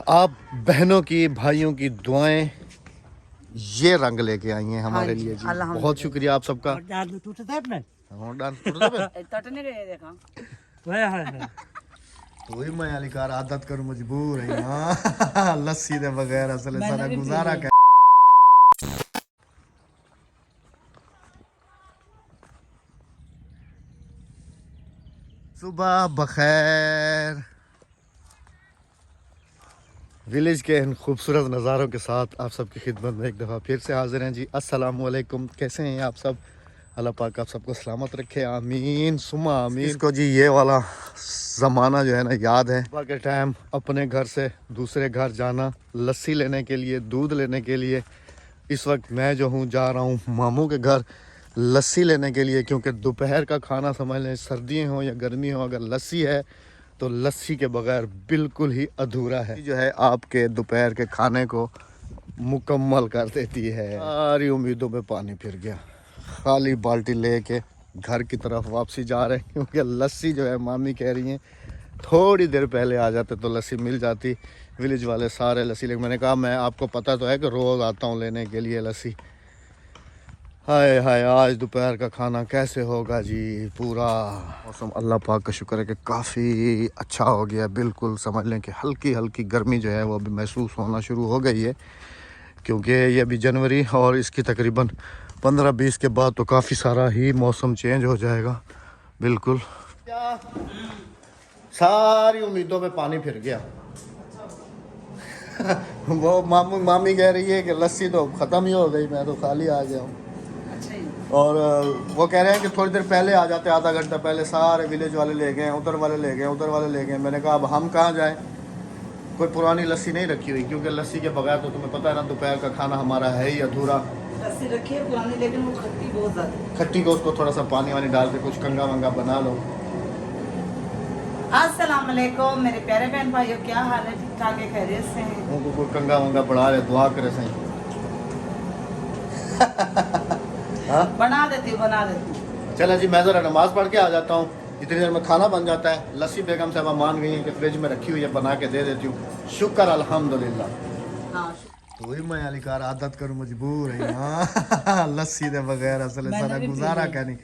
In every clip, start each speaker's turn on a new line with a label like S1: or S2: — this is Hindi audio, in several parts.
S1: आप बहनों की भाइयों की दुआएं ये रंग लेके आई हैं हमारे लिए जी। बहुत शुक्रिया आप सबका। तो ही मैं अलिकार आदत करूं मजबूर है यहाँ लस्सी दे बगैर असल सारा गुजारा कर। सुबह बखैर। विलेज के इन खूबसूरत नज़ारों के साथ आप सबकी खिदमत में एक दफ़ा फिर से हाजिर हैं जी। अस्सलाम वालेकुम, कैसे हैं आप सब? अल्लाह पाक आप सबको सलामत रखे, आमीन सुमा आमीन। इसको जी ये वाला ज़माना जो है ना याद है, सुबह के टाइम अपने घर से दूसरे घर जाना लस्सी लेने के लिए, दूध लेने के लिए। इस वक्त मैं जो हूँ जा रहा हूँ मामू के घर लस्सी लेने के लिए, क्योंकि दोपहर का खाना समझ लें, सर्दियाँ हो या गर्मी हो, अगर लस्सी है तो लस्सी के बगैर बिल्कुल ही अधूरा है। जो है आपके दोपहर के खाने को मुकम्मल कर देती है। सारी उम्मीदों में पानी फिर गया, खाली बाल्टी लेके घर की तरफ वापसी जा रहे हैं, क्योंकि लस्सी जो है मामी कह रही हैं थोड़ी देर पहले आ जाते तो लस्सी मिल जाती। विलेज वाले सारे लस्सी लेके, मैंने कहा मैं आपको पता तो है कि रोज़ आता हूँ लेने के लिए लस्सी। हाय हाय आज दोपहर का खाना कैसे होगा जी। पूरा मौसम अल्लाह पाक का शुक्र है कि काफ़ी अच्छा हो गया। बिल्कुल समझ लें कि हल्की हल्की गर्मी जो है वो अभी महसूस होना शुरू हो गई है, क्योंकि ये अभी जनवरी और इसकी तकरीबन 15-20 के बाद तो काफ़ी सारा ही मौसम चेंज हो जाएगा। बिल्कुल सारी उम्मीदों पे पानी फिर गया। वो मामी कह रही है कि लस्सी तो ख़त्म ही हो गई, मैं तो खाली आ गया हूँ। और वो कह रहे हैं कि थोड़ी देर पहले आ जाते, आधा घंटा पहले सारे विलेज वाले ले गए, उधर वाले ले गए, उधर वाले ले गए। मैंने कहा अब हम कहाँ जाएं, कोई पुरानी लस्सी नहीं रखी हुई, क्योंकि लस्सी के बगैर तो तुम्हें पता है ना दोपहर का खाना हमारा है ही अधूरा।
S2: लस्सी रखी है पुरानी, लेकिन वो खट्टी बहुत ज़्यादा।
S1: खट्टी को उसको थोड़ा सा पानी वानी डाल के कुछ कंगा वंगा बना लो।
S2: अस्सलाम वालेकुम मेरे प्यारे बहन भाइयों, क्या हाल है? ठीक ठाक है, खैरियत से हैं?
S1: उनको कोई कंगा वंगा बढ़ा रहे, दुआ करे सही।
S2: बना देती हूँ।
S1: चलो जी मैं ज़रा नमाज़ पढ़ के आ जाता हूँ, इतनी देर में खाना बन जाता है। लस्सी बेगम साहबा मान गई हैं कि फ्रिज में रखी हुई है, बना के दे देती हूँ। शुक्र अल्हम्दुलिल्लाह।
S2: हाँ
S1: तो ही मैं अलिकार आदत करूँ मजबूर है यहाँ लस्सी के बगैर असल सारा गुजारा क्या नहीं।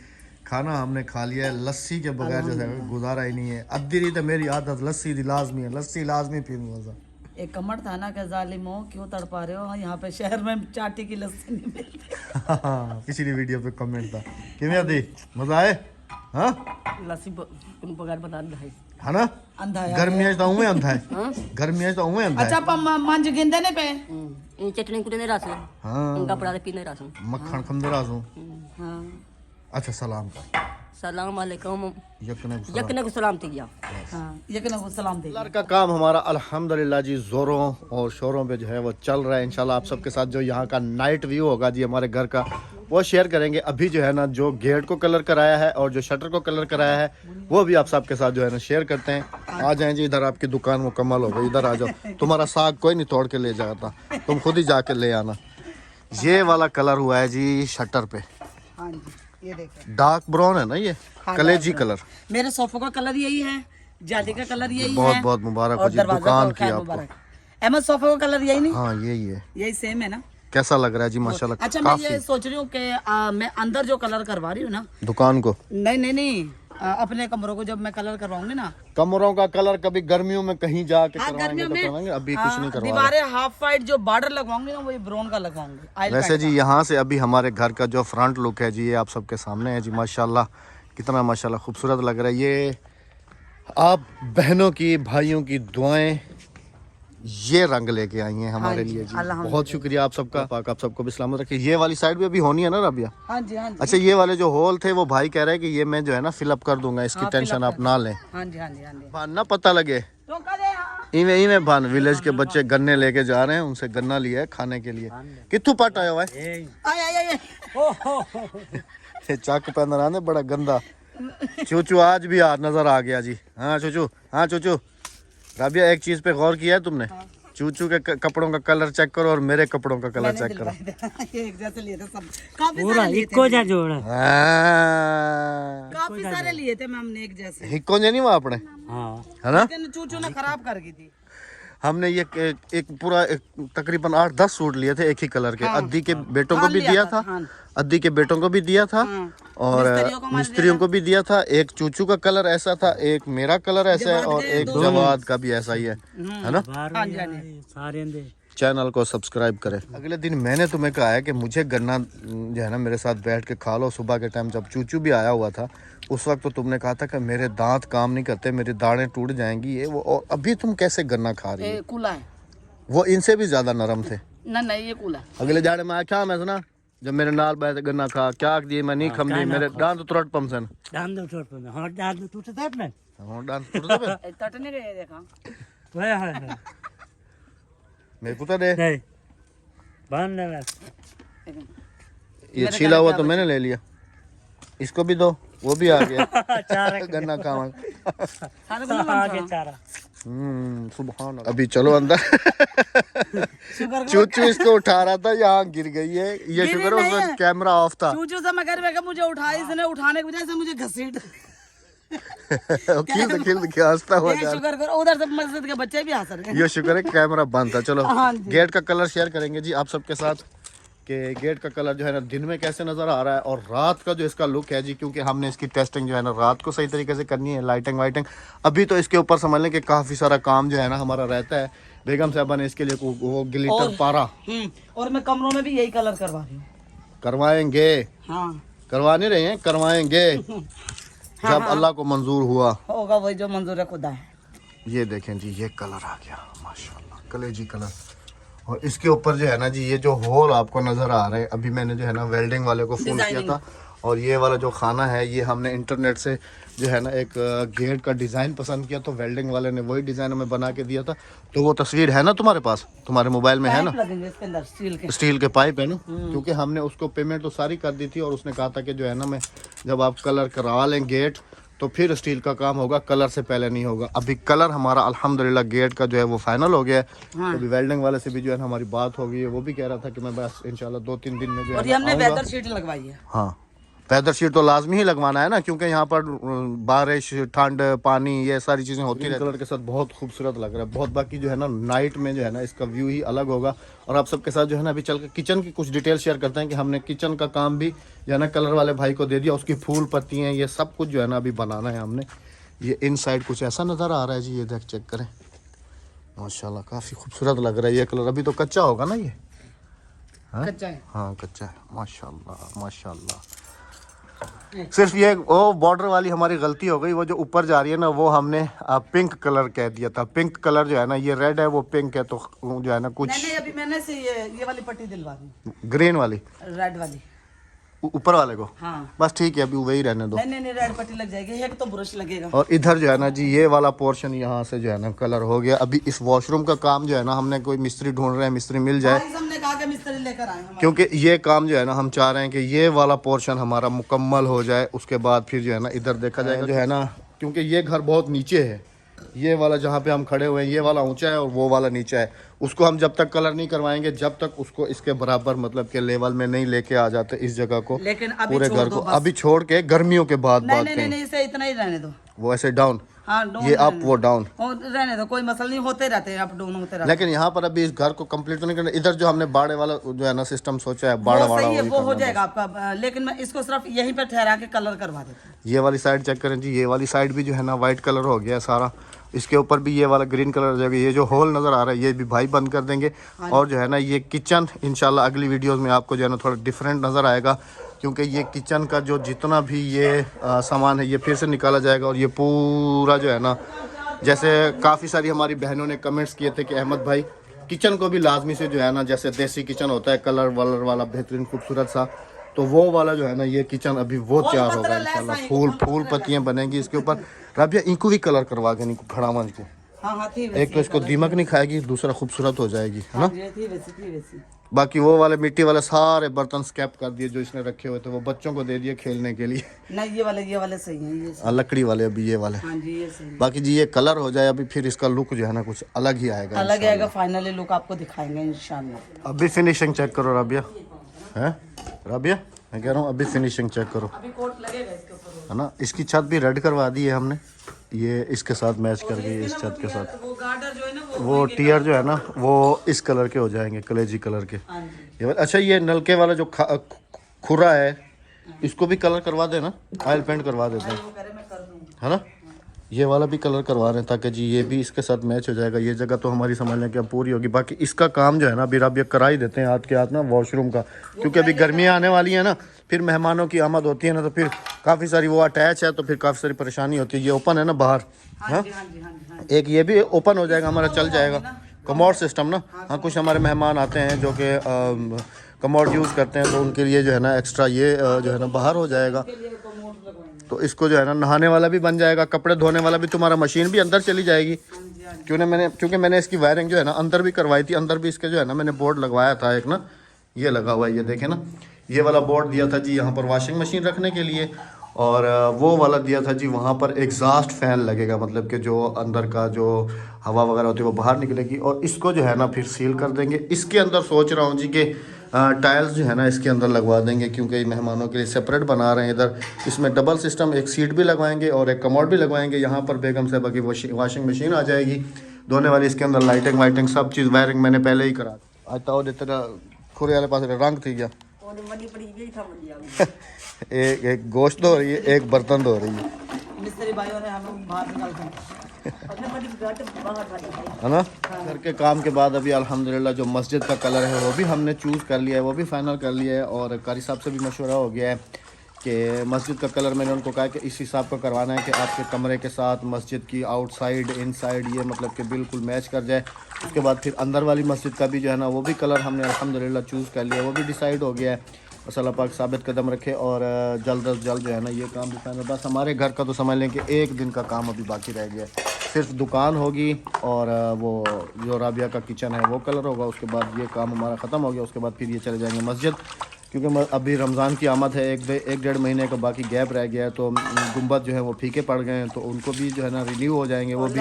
S1: खाना हमने खा लिया है, लस्सी के बगैर जो है गुजारा ही नहीं है। अद्धी रही तो मेरी आदत लस्सी दी लाजमी है, लस्सी लाजमी पीऊँगा।
S2: एक कमर था ना कि जालिमो क्यों तड़पा रहे हो, यहाँ पे शहर में चाटी की लस्सी नहीं मिलती।
S1: पिछली वीडियो पे कमेंट था किमें दी मजा आए। हाँ
S2: लस्सी बगैर बता
S1: है ना, गर्मियाँ तो उमें अंधा है, गर्मियाँ तो उमें अंधा है।
S2: अच्छा मंज गिंदे ने पे
S3: चटनी कुटने रस
S1: हाँ
S3: कपड़ा पीने रस
S1: मक्खन खंदे रासू।
S2: हाँ
S1: अच्छा सलाम कर,
S3: सलाम वालेकुम
S1: यकने
S3: को सलाम थी गया।
S2: हाँ ये कहना सलाम दे।
S1: कलर का काम हमारा अल्हम्दुलिल्लाह जी ज़ोरों और शोरों पे जो है वो चल रहा है। इंशाल्लाह आप सबके साथ जो यहाँ का नाइट व्यू होगा जी हमारे घर का, वो शेयर करेंगे। अभी जो है ना जो गेट को कलर कराया है और जो शटर को कलर कराया है वो भी आप सबके साथ जो है ना शेयर करते हैं। आ जाएं जी इधर, आपकी दुकान मुकम्मल हो गई, इधर आ जाओ। तुम्हारा साग कोई नहीं तोड़ के ले जाता, तुम खुद ही जाके ले आना। ये वाला कलर हुआ है जी शटर पे,
S2: हाँ जी ये देखो
S1: डार्क ब्राउन है ना, ये कलेजी कलर।
S2: मेरे सोफे का कलर यही है, जाली का कलर यही
S1: बहुत
S2: है।
S1: बहुत मुबारक हो
S2: और
S1: जी
S2: दरवाजा
S1: दुकान
S2: का
S1: की
S2: खैर
S1: आपको।
S2: मुबारक। अहमद सोफे का कलर यही नहीं?
S1: हाँ यही है।
S2: यही सेम है ना?
S1: कैसा लग रहा है जी माशाल्लाह?
S2: अच्छा मैं ये सोच रही हूँ कि मैं अंदर जो कलर करवा रही हूँ ना
S1: दुकान को,
S2: नहीं अपने कमरों को जब मैं कलर करवाऊंगी ना,
S1: कमरों का कलर कभी गर्मियों में कहीं जाके करवाएंगे
S2: गर्मियों
S1: तो
S2: में
S1: करवाएंगे, अभी कुछ नहीं करवा रहे।
S2: दीवारें हाफ वाइट जो बॉर्डर लगवाऊंगी ना वही ब्राउन का लगवाऊंगी।
S1: वैसे जी यहाँ से अभी हमारे घर का जो फ्रंट लुक है जी ये आप सबके सामने है जी। माशाल्लाह कितना माशाल्लाह खूबसूरत लग रहा है। ये आप बहनों की भाइयों की दुआएं ये रंग लेके आई हैं हमारे लिए जी। बहुत शुक्रिया आप सबका, पाक आप सबको भी सलामत रखे। ये वाली साइड भी अभी होनी है ना राबिया?
S2: हाँ जी हाँ जी।
S1: अच्छा ये वाले जो होल थे वो भाई कह रहे हैं कि ये मैं जो है ना फिलअप कर दूंगा, इसकी टेंशन आप ना लें।
S2: हाँ जी हाँ जी हाँ जी।
S1: भान ना पता लगे
S2: तो करे हाँ।
S1: इवें भान विलेज के बच्चे गन्ने लेके जा रहे हैं, उनसे गन्ना लिया है खाने के लिए। कित्थू पट आया हुआ है?
S2: आए
S1: ये चाक पहन रहा है बड़ा गंदा। चूचू आज भी यार नजर आ गया जी। हाँ चूचू, हाँ चूचू। राबिया एक चीज पे गौर किया है तुमने? चूचू के कपड़ों का कलर चेक करो और मेरे कपड़ों का कलर चेक करो।
S2: ये एक जैसे लिए थे सब, काफी
S3: पूरा
S2: सारे लिए
S3: इको
S2: थे।
S3: जा जोड़ा
S2: काफी सारे लिए थे मैम ने एक जैसे।
S1: हिक्को नहीं हुआ आपने,
S3: हाँ
S1: है ना?
S2: लेकिन चूचू ने खराब कर गई थी।
S1: हमने ये एक पूरा तकरीबन 8-10 सूट लिए थे एक ही कलर के। अद्दी के बेटों को भी दिया था, अद्दी के बेटों को भी दिया था और मिस्त्रियों को भी दिया था। एक चूचू का कलर ऐसा था, एक मेरा कलर ऐसा है और एक जवाद का भी ऐसा ही है ना। चैनल को सब्सक्राइब करें। अगले दिन मैंने तुम्हें कहा है कि मुझे गन्ना जो है ना मेरे साथ बैठ के खा लो। सुबह के टाइम जब चूचू भी आया हुआ था उस वक्त तो तुमने कहा था कि मेरे दांत काम नहीं करते, मेरी दाढ़ें टूट जाएंगी ये वो, और अभी तुम कैसे गन्ना खा रही हो?
S2: कूला है
S1: वो इनसे भी ज्यादा नरम थे।
S2: नहीं ये कूला।
S1: अगले जाड़े में आख्या मैं सुना जब मेरे नाल बैठ गन्ना खा क्या दिए मैं नहीं खमदी मेरे दांत तुरट पमसन
S4: दांत टूटते हैं, दांत टूटते हैं।
S1: हां दांत टूटते हैं
S2: तटने गए देखा
S4: वह है
S1: मेरे को तो दे
S4: नहीं बंद है।
S1: ये छीला हुआ तो मैंने ले लिया, इसको भी दो, वो भी आ गया
S4: चारा
S1: गन्ना खावा।
S2: सारे को
S4: आगे चारा
S1: सुभान अल्लाह। अभी चलो अंदर। चूचू इसको उठा रहा था, यहाँ गिर गई है। ये शुक्र है उसमें कैमरा ऑफ था।
S2: चूचू से मैं घर में मुझे उठाई, इसने उठाने की वजह से मुझे घसीट।
S1: खिल के हंसता हुआ जा
S2: शुक्र करो उधर से मस्जिद के बच्चे भी हंस रहे हैं।
S1: ये शुक्र है कैमरा बंद था। चलो
S2: हाँ जी।
S1: गेट का कलर शेयर करेंगे जी आप सबके साथ कि गेट का कलर जो है ना दिन में कैसे नज़र आ रहा है और रात का जो इसका लुक है जी, क्योंकि हमने इसकी टेस्टिंग जो है ना रात को सही तरीके से करनी है, लाइटिंग वाइटिंग। अभी तो इसके ऊपर समझ लें कि काफ़ी सारा काम जो है ना हमारा रहता है। बेगम साहबा ने इसके लिए वो ग्लिटर पारा
S2: और मैं कमरों में भी यही कलर करवा रही हूँ।
S1: करवाएंगे,
S2: हाँ
S1: करवा नहीं रहे हैं, करवाएंगे जब अल्लाह को मंजूर हुआ
S2: होगा, वही जो मंजूर है खुदा है।
S1: ये देखें जी ये कलर आ गया माशाल्लाह, कलेजी कलर। और इसके ऊपर जो है ना जी ये जो होल आपको नजर आ रहे हैं, अभी मैंने जो है ना वेल्डिंग वाले को फोन किया था और ये वाला जो खाना है ये हमने इंटरनेट से जो है ना एक गेट का डिज़ाइन पसंद किया तो वेल्डिंग वाले ने वही डिज़ाइन हमें बना के दिया था। तो वो तस्वीर है ना तुम्हारे पास, तुम्हारे मोबाइल में है ना,
S2: लगेंगे इसके अंदर
S1: स्टील के पाइप है ना, क्योंकि हमने उसको पेमेंट तो सारी कर दी थी और उसने कहा था कि जो है ना मैं जब आप कलर करवा लें गेट तो फिर स्टील का काम होगा, कलर से पहले नहीं होगा। अभी कलर हमारा अल्हम्दुलिल्लाह गेट का जो है वो फाइनल हो गया है। तो अभी वेल्डिंग वाले से भी जो है हमारी बात हो गई है, वो भी कह रहा था कि मैं बस इंशाल्लाह 2-3 दिन में जो
S2: और
S1: है
S2: ये हमने वेदर शीट लगवाई है।
S1: हाँ वेदर शीट तो लाजमी ही लगवाना है ना, क्योंकि यहाँ पर बारिश ठंड पानी ये सारी चीज़ें होती हैं। कलर के साथ बहुत खूबसूरत लग रहा है बहुत। बाकी जो है ना नाइट में जो है ना इसका व्यू ही अलग होगा। और आप सबके साथ जो है ना अभी चल के किचन की कुछ डिटेल शेयर करते हैं कि हमने किचन का काम भी जो है ना कलर वाले भाई को दे दिया। उसकी फूल पत्तियाँ ये सब कुछ जो है ना अभी बनाना है हमने। ये इनसाइड कुछ ऐसा नज़र आ रहा है जी, ये देख चेक करें माशाल्लाह काफ़ी खूबसूरत लग रहा है ये कलर। अभी तो कच्चा होगा ना ये?
S2: कच्चा है।
S1: हाँ कच्चा है माशाल्लाह माशाल्लाह। सिर्फ ये वो बॉर्डर वाली हमारी गलती हो गई, वो जो ऊपर जा रही है ना वो हमने पिंक कलर कह दिया था। पिंक कलर जो है ना ये रेड है वो पिंक है, तो जो है ना कुछ
S2: नहीं अभी मैंने से ये वाली पट्टी दिलवा दी,
S1: ग्रीन वाली
S2: रेड वाली
S1: ऊपर वाले को।
S2: हाँ
S1: बस ठीक है अभी वही रहने दो।
S2: नहीं रेड पट्टी लग जाएगी, एक तो ब्रश लगेगा।
S1: और इधर जो है ना जी ये वाला पोर्शन यहाँ से जो है ना कलर हो गया। अभी इस वॉशरूम का काम जो है ना हमने कोई मिस्त्री ढूंढ रहे हैं, मिस्त्री मिल जाए
S2: हमने कहा कि मिस्त्री लेकर आए हम,
S1: क्योंकि ये काम जो है ना हम चाह रहे हैं कि ये वाला पोर्शन हमारा मुकम्मल हो जाए। उसके बाद फिर जो है ना इधर देखा जाएगा जो है ना, क्योंकि ये घर बहुत नीचे है, ये वाला जहाँ पे हम खड़े हुए हैं ये वाला ऊंचा है और वो वाला नीचा है। उसको हम जब तक कलर नहीं करवाएंगे जब तक उसको इसके बराबर मतलब के लेवल में नहीं लेके आ जाते इस जगह को,
S2: लेकिन अभी
S1: पूरे घर को अभी छोड़ के गर्मियों के बाद बात करें।
S2: नहीं इसे इतना ही रहने दो,
S1: वो ऐसे डाउन,
S2: हाँ
S1: ये अप वो डाउन
S2: रहने दो, कोई मसला नहीं, होते रहते हैं अप डाउन होते रहते हैं।
S1: लेकिन यहाँ पर अभी इस घर को कंप्लीट तो नहीं करना। इधर जो हमने बाड़े वाला जो है ना सिस्टम सोचा है बाड़ा वाड़ा
S2: वो हो जाएगा आपका, लेकिन मैं इसको सिर्फ यहीं पे ठहरा के कलर करवा देता हूँ।
S1: ये वाली साइड चेक करें जी, ये वाली साइड भी जो है ना वाइट कलर हो गया है सारा। इसके ऊपर भी ये वाला ग्रीन कलर हो जाएगा। ये जो होल नज़र आ रहा है ये भी भाई बंद कर देंगे। और जो है ना ये किचन इंशाल्लाह अगली वीडियोस में आपको जो है ना थोड़ा डिफरेंट नज़र आएगा, क्योंकि ये किचन का जो जितना भी ये सामान है ये फिर से निकाला जाएगा। और ये पूरा जो है ना जैसे काफ़ी सारी हमारी बहनों ने कमेंट्स किए थे कि अहमद भाई किचन को भी लाजमी से जो है ना जैसे देसी किचन होता है कलर वलर वाला बेहतरीन खूबसूरत सा, तो वो वाला जो है ना ये किचन अभी वो तैयार होगा इंशाल्लाह। फूल पत्तियां बनेंगी इसके ऊपर। रबिया इनको भी कलर करवा के नहीं खड़ा मान को, एक तो इसको दीमक नहीं खाएगी, दूसरा खूबसूरत हो जाएगी है ना। बाकी वो वाले मिट्टी वाले सारे बर्तन स्क्रैप कर दिए जो इसने रखे हुए थे, वो बच्चों को दे दिए खेलने के लिए।
S2: नहीं ये वाले सही हैं, ये सही।
S1: लकड़ी वाले अभी ये वाले।
S2: हाँ जी ये सही।
S1: बाकी जी ये कलर हो जाए अभी फिर इसका लुक जो है ना कुछ अलग ही आएगा,
S2: अलग आएगा। फाइनली लुक आपको दिखाएंगे इंशाल्लाह।
S1: अभी फिनिशिंग चेक करो रबिया, है रबिया मैं कह रहा हूँ अभी फिनिशिंग चेक करो,
S2: अभी कोट लगेगा इसके ऊपर,
S1: है ना। इसकी छत भी रेड करवा दी है हमने, ये इसके साथ मैच कर गई इस छत के साथ।
S2: वो गार्डर जो है ना
S1: वो टियर जो है ना वो इस कलर के हो जाएंगे, कलेजी कलर के।
S2: हाँ जी।
S1: अच्छा ये नलके वाला जो खुरा है इसको भी कलर करवा देना, ऑयल पेंट करवा देते हैं,
S2: वो कह रहे मैं कर दूंगा।
S1: है ना। ये वाला भी कलर करवा रहे हैं ताकि जी ये भी इसके साथ मैच हो जाएगा। ये जगह तो हमारी समझ लें कि अब पूरी होगी। बाकी इसका काम जो है ना अभी अब करा ही देते हैं हाथ के हाथ ना वॉशरूम का, क्योंकि अभी गर्मियाँ आने वाली है ना, फिर मेहमानों की आमद होती है ना, तो फिर काफ़ी सारी वो अटैच है तो फिर काफ़ी सारी परेशानी होती है। ये ओपन है ना बाहर, हाँ एक ये भी ओपन हो जाएगा हमारा, चल जाएगा कमोड सिस्टम ना। हाँ कुछ हमारे मेहमान आते हैं जो कि कमोड यूज़ करते हैं तो उनके लिए जो है ना एक्स्ट्रा ये जो है ना बाहर हो जाएगा। तो इसको जो है ना नहाने वाला भी बन जाएगा, कपड़े धोने वाला भी, तुम्हारा मशीन भी अंदर चली जाएगी। क्योंकि मैंने इसकी वायरिंग जो है ना अंदर भी करवाई थी, अंदर भी इसके जो है ना मैंने बोर्ड लगवाया था एक ना, ये लगा हुआ है, ये देखें ना, ये वाला बोर्ड दिया था जी यहाँ पर वॉशिंग मशीन रखने के लिए, और वो वाला दिया था जी वहाँ पर एग्जॉस्ट फैन लगेगा, मतलब कि जो अंदर का जो हवा वगैरह होती है वो बाहर निकलेगी। और इसको जो है ना फिर सील कर देंगे। इसके अंदर सोच रहा हूँ जी कि टाइल्स जो है ना इसके अंदर लगवा देंगे, क्योंकि मेहमानों के लिए सेपरेट बना रहे हैं। इधर इसमें डबल सिस्टम, एक सीट भी लगवाएंगे और एक कमोड भी लगवाएंगे। यहाँ पर बेगम साहबा की वॉशिंग मशीन आ जाएगी धोने वाली, इसके अंदर लाइटिंग वाइटिंग सब चीज़ वायरिंग मैंने पहले ही करा। आज तो तेरा खुरे वाले पास रंग थी गया एक गोश्त धो रही है, एक बर्तन धो रही है,
S2: मिस्त्री भाइयों ने हम लोग बाहर निकालते हैं
S1: है ना। घर के काम के बाद अभी अल्हम्दुलिल्लाह जो मस्जिद का कलर है वो भी हमने चूज़ कर लिया है, वो भी फाइनल कर लिया है। और कारी साहब से भी मशवरा हो गया है कि मस्जिद का कलर मैंने उनको कहा कि इस हिसाब का करवाना है कि आपके कमरे के साथ मस्जिद की आउटसाइड इनसाइड ये मतलब कि बिल्कुल मैच कर जाए। उसके बाद फिर अंदर वाली मस्जिद का भी जो है ना वो भी कलर हमने अल्हम्दुलिल्लाह चूज़ कर लिया, वो भी डिसाइड हो गया है। बस अल्लाह पाक साबित कदम रखे और जल्द अज जल्द जो है ना ये काम भी फाइनल। बस हमारे घर का तो समझ लें कि एक दिन का काम अभी बाकी रह गया है, सिर्फ दुकान होगी और वो जो राबिया का किचन है वो कलर होगा। उसके बाद ये काम हमारा ख़त्म हो गया। उसके बाद फिर ये चले जाएंगे मस्जिद, क्योंकि अभी रमज़ान की आमद है, एक डेढ़ महीने का बाकी गैप रह गया है। तो गुंबद जो है वो फीके पड़ गए हैं, तो उनको भी जो है ना रिन्यू हो जाएंगे। वो भी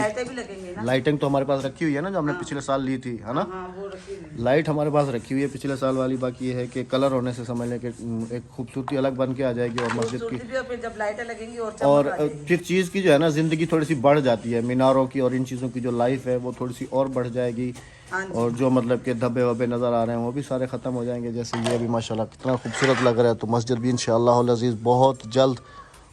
S1: लाइटिंग तो हमारे पास रखी हुई है ना, जो हमने पिछले साल ली थी, है ना। लाइट हमारे पास रखी हुई है पिछले साल वाली। बाकी ये है कि कलर होने से समझ लें कि एक खूबसूरती अलग बन के आ जाएगी और मस्जिद की,
S2: जब लाइटें लगेंगी
S1: और फिर चीज़ की जो है ना ज़िंदगी थोड़ी सी बढ़ जाती है। मीनारों की और इन चीज़ों की जो लाइफ है वो थोड़ी सी और बढ़ जाएगी। और जो मतलब कि धब्बे वब्बे नज़र आ रहे हैं वो भी सारे ख़त्म हो जाएंगे। जैसे ये भी माशाल्लाह कितना खूबसूरत लग रहा है। तो मस्जिद भी इंशाअल्लाह अज़ीज़ बहुत जल्द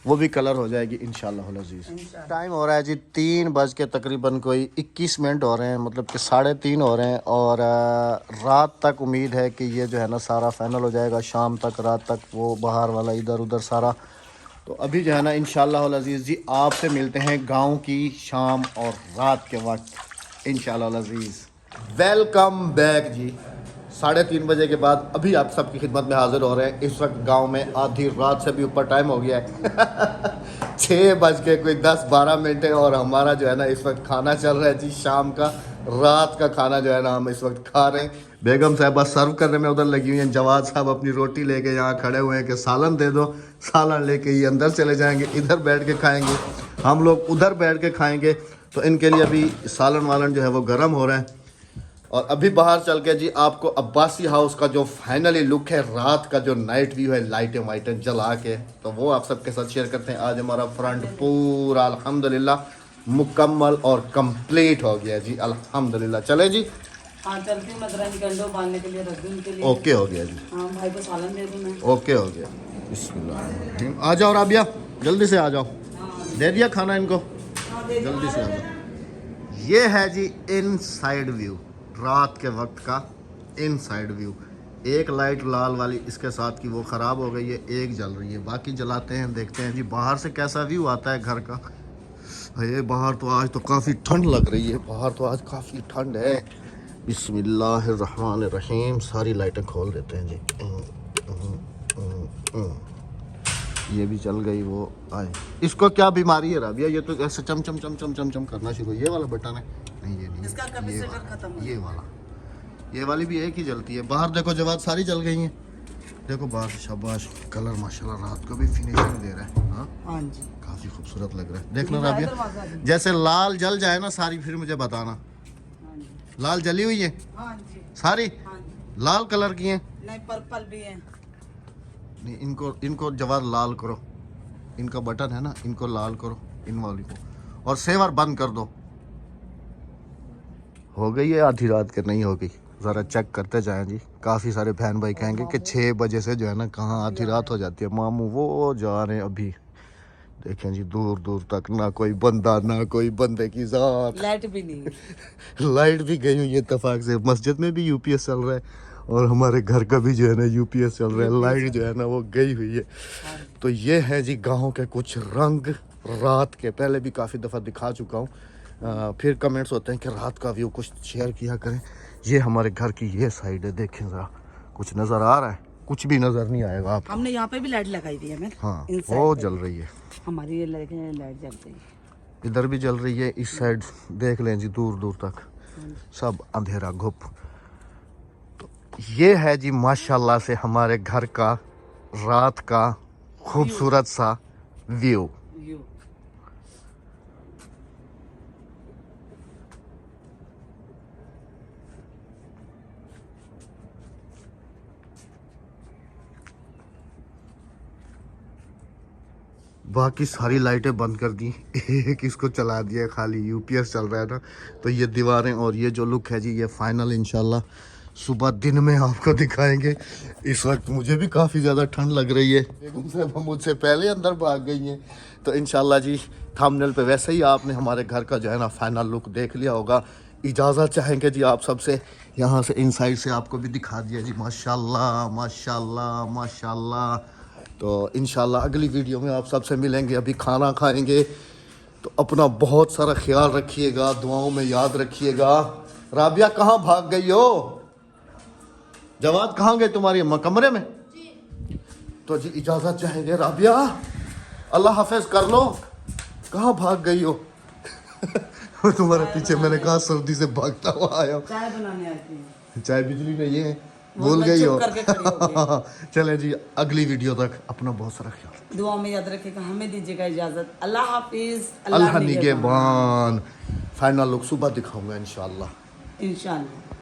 S1: वो भी कलर हो जाएगी इंशाअल्लाह अज़ीज़। टाइम हो रहा है जी 3 बज के तकरीबन कोई 21 मिनट हो रहे हैं, मतलब कि 3:30 हो रहे हैं। और रात तक उम्मीद है कि ये जो है ना सारा फाइनल हो जाएगा, शाम तक रात तक वो बाहर वाला इधर उधर सारा। तो अभी जो है ना इंशाअल्लाह अज़ीज़ जी आपसे मिलते हैं गाँव की शाम और रात के वक्त इंशाअल्लाह अज़ीज़। वेलकम बैक जी। 3:30 बजे के बाद अभी आप सबकी खिदमत में हाजिर हो रहे हैं। इस वक्त गांव में आधी रात से भी ऊपर टाइम हो गया है 6 बज के कोई 10-12 मिनट है और हमारा जो है ना इस वक्त खाना चल रहा है जी शाम का। रात का खाना जो है ना हम इस वक्त खा रहे हैं। बेगम साहबा सर्व करने में उधर लगी हुई हैं, जवाद साहब अपनी रोटी लेके यहाँ खड़े हुए हैं कि सालन दे दो। सालन लेके ये अंदर चले जाएंगे, इधर बैठ के खाएंगे, हम लोग उधर बैठ के खाएंगे। तो इनके लिए अभी सालन वालन जो है वो गर्म हो रहा है। और अभी बाहर चल के जी आपको अब्बासी हाउस का जो फाइनली लुक है, रात का जो नाइट व्यू है लाइटें वाइटें जला के, तो वो आप सबके साथ शेयर करते हैं। आज हमारा फ्रंट पूरा अल्हम्दुलिल्लाह मुकम्मल और कंप्लीट हो गया जी अल्हम्दुलिल्लाह। चले जी
S2: हाँ चलती हूँ, मदरा निकल बांधने के लिए रख दूँ उनके लिए।
S1: ओके हो गया जी,
S2: हाँ भाई को सालन दे दूँ मैं।
S1: ओके हो गया। बिस्मिल्लाह आ जाओ राबिया, जल्दी से आ जाओ, दे दिया खाना इनको, जल्दी से आ जाओ। ये है जी इनसाइड व्यू, रात के वक्त का इनसाइड व्यू। एक लाइट लाल वाली इसके साथ की वो ख़राब हो गई है, एक जल रही है, बाकी जलाते हैं देखते हैं जी बाहर से कैसा व्यू आता है घर का। ये बाहर तो आज तो काफ़ी ठंड लग रही है, बाहर तो आज काफ़ी ठंड है। बिस्मिल्लाहिर्रहमानिर्रहीम। सारी लाइटें खोल देते हैं जी। ये भी चल गई। वो आए, इसको क्या बीमारी है राबिया? ये तो ऐसे चम चम चम चम चम चम करना शुरू। ये वाला बटन है नहीं, ये नहीं,
S2: इसका कैपेसिटर खत्म हो
S1: ये वाला, ये वाली भी एक ही जलती है। बाहर देखो जवाब सारी जल गई हैं। देखो बाहर, शाबाश, कलर माशाल्लाह रात को भी फिनिशिंग दे रहा है। हाँ
S2: हाँ जी,
S1: काफ़ी खूबसूरत लग रहा है। देखना राबिया, जैसे लाल जल जाए ना सारी, फिर मुझे बताना। लाल जली हुई है
S2: हाँ जी,
S1: सारी,
S2: हाँ जी।
S1: लाल कलर की हैं?
S2: नहीं पर्पल भी है।
S1: नहीं, इनको जवाब लाल करो, इनका बटन है ना, इनको लाल करो इन वाली को। और सेवर बंद कर दो। हो गई है आधी रात के? नहीं हो गई, ज़रा चेक करते जाएं जी। काफ़ी सारे बहन भाई कहेंगे कि 6 बजे से जो है ना कहाँ आधी रात हो जाती है। मामू वो जा रहे हैं अभी, देखें जी दूर दूर तक ना कोई बंदा ना कोई बंदे की ज़ात।
S2: लाइट भी नहीं है।
S1: लाइट भी गई हुई है इत्तेफाक से। मस्जिद में भी यूपीएस चल रहा है और हमारे घर का भी जो है ना यूपीएस चल रहा है। लाइट जो है ना वो गई हुई है। तो ये है जी गाँव के कुछ रंग रात के। पहले भी काफ़ी दफ़ा दिखा चुका हूँ। फिर कमेंट्स होते हैं कि रात का व्यू कुछ शेयर किया करें। ये हमारे घर की ये साइड है, देखें ज़रा कुछ नज़र आ रहा है? कुछ भी नज़र नहीं आएगा आप।
S2: हमने यहाँ पे भी लाइट लगाई हुई है मैं।
S1: हाँ
S2: इन साइड
S1: वो
S2: पे।
S1: जल रही है,
S2: हमारी ये लाइट जल रही है।
S1: इधर भी जल रही है, इस साइड देख लें जी दूर दूर तक सब अंधेरा घुप। तो ये है जी माशाल्लाह से हमारे घर का रात का खूबसूरत सा व्यू।
S2: व्यू
S1: बाकी सारी लाइटें बंद कर दी, एक इसको चला दिया, खाली यूपीएस चल रहा है ना। तो ये दीवारें और ये जो लुक है जी ये फाइनल इंशाल्लाह सुबह दिन में आपको दिखाएंगे। इस वक्त मुझे भी काफ़ी ज़्यादा ठंड लग रही है, मुझसे पहले अंदर भाग गई हैं। तो इंशाल्लाह जी थंबनेल पे वैसे ही आपने हमारे घर का जो है ना फाइनल लुक देख लिया होगा। इजाज़त चाहेंगे जी आप सबसे, यहाँ से इनसाइड से आपको भी दिखा दिया जी। माशाल्लाह माशाल्लाह माशाल्लाह। तो इंशाल्लाह अगली वीडियो में आप सबसे मिलेंगे। अभी खाना खाएंगे, तो अपना बहुत सारा ख्याल रखिएगा, दुआओं में याद रखिएगा। राबिया कहाँ भाग गई हो? जवाद कहाँ गए तुम्हारी अम्मा? कमरे में? तो जी इजाज़त चाहेंगे। राबिया अल्लाह हाफिज कर लो, कहाँ भाग गई हो? तुम्हारे पीछे मैंने कहा सर्दी से भागता हुआ आया हूँ।
S2: चाय बनाने आती है।
S1: चाय बिजली नहीं है,
S2: वो
S1: भूल
S2: मैं
S1: गई
S2: चुप
S1: हो।
S2: करके खड़ी हो गई।
S1: चले जी अगली वीडियो तक अपना बहुत सारा ख्याल।
S2: दुआ में याद रखिएगा। हमें दीजिएगा इजाजत। अल्लाह हाफिज।
S1: अल्लाह निगहबान। फाइनल लुक सुबह दिखाऊंगा इंशाल्लाह।
S2: इंशाल्लाह।